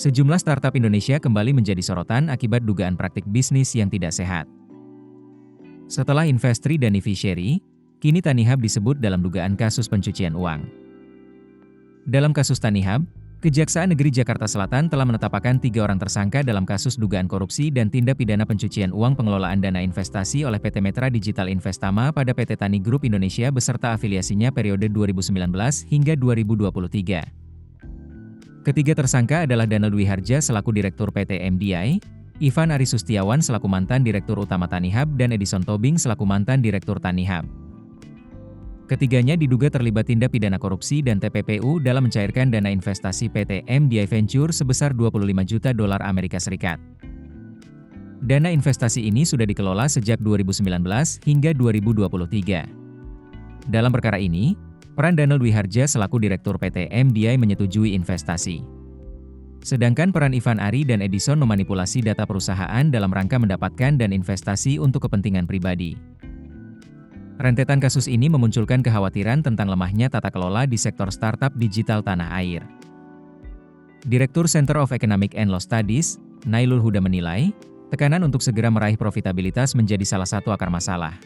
Sejumlah startup Indonesia kembali menjadi sorotan akibat dugaan praktik bisnis yang tidak sehat. Setelah Investri dan Nivishery, kini Tanihub disebut dalam dugaan kasus pencucian uang. Dalam kasus Tanihub, Kejaksaan Negeri Jakarta Selatan telah menetapkan 3 orang tersangka dalam kasus dugaan korupsi dan tindak pidana pencucian uang pengelolaan dana investasi oleh PT Metra Digital Investama pada PT Tani Group Indonesia beserta afiliasinya periode 2019 hingga 2023. Ketiga tersangka adalah Dana Dwi Harja selaku Direktur PT MDI, Ivan Ari Sustiawan selaku mantan Direktur Utama Tanihub dan Edison Tobing selaku mantan Direktur Tanihub. Ketiganya diduga terlibat tindak pidana korupsi dan TPPU dalam mencairkan dana investasi PT MDI Venture sebesar $25 juta Amerika Serikat. Dana investasi ini sudah dikelola sejak 2019 hingga 2023. Dalam perkara ini, peran Dana Dwi Harja selaku Direktur PT MDI menyetujui investasi. Sedangkan peran Ivan Ari dan Edison memanipulasi data perusahaan dalam rangka mendapatkan dana investasi untuk kepentingan pribadi. Rentetan kasus ini memunculkan kekhawatiran tentang lemahnya tata kelola di sektor startup digital tanah air. Direktur Center of Economic and Law Studies, Nailul Huda menilai, tekanan untuk segera meraih profitabilitas menjadi salah satu akar masalah.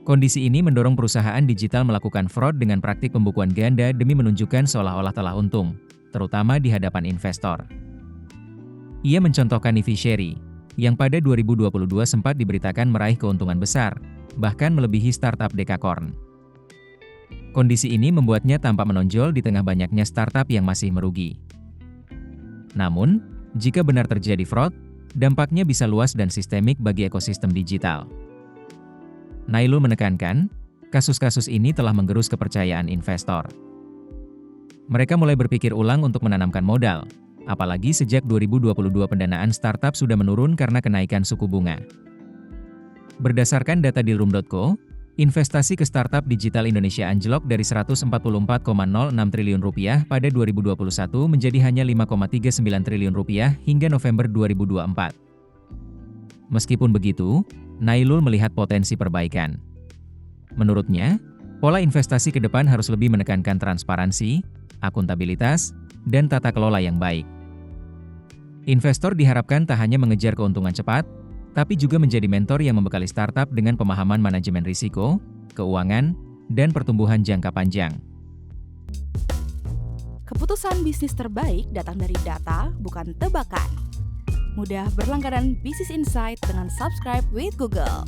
Kondisi ini mendorong perusahaan digital melakukan fraud dengan praktik pembukuan ganda demi menunjukkan seolah-olah telah untung, terutama di hadapan investor. Ia mencontohkan Nivishery, yang pada 2022 sempat diberitakan meraih keuntungan besar, bahkan melebihi startup Dekakorn. Kondisi ini membuatnya tampak menonjol di tengah banyaknya startup yang masih merugi. Namun, jika benar terjadi fraud, dampaknya bisa luas dan sistemik bagi ekosistem digital. Nailul menekankan, kasus-kasus ini telah menggerus kepercayaan investor. Mereka mulai berpikir ulang untuk menanamkan modal, apalagi sejak 2022 pendanaan startup sudah menurun karena kenaikan suku bunga. Berdasarkan data Dealroom.co, investasi ke startup digital Indonesia anjlok dari Rp144,06 triliun pada 2021 menjadi hanya Rp5,39 triliun hingga November 2024. Meskipun begitu, Nailul melihat potensi perbaikan. Menurutnya, pola investasi ke depan harus lebih menekankan transparansi, akuntabilitas, dan tata kelola yang baik. Investor diharapkan tak hanya mengejar keuntungan cepat, tapi juga menjadi mentor yang membekali startup dengan pemahaman manajemen risiko, keuangan, dan pertumbuhan jangka panjang. Keputusan bisnis terbaik datang dari data, bukan tebakan. Mudah berlangganan Business Insight dengan subscribe with Google.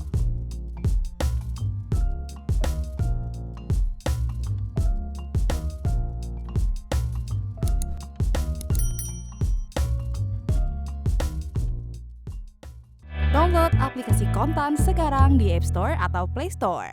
Download aplikasi Kontan sekarang di App Store atau Play Store.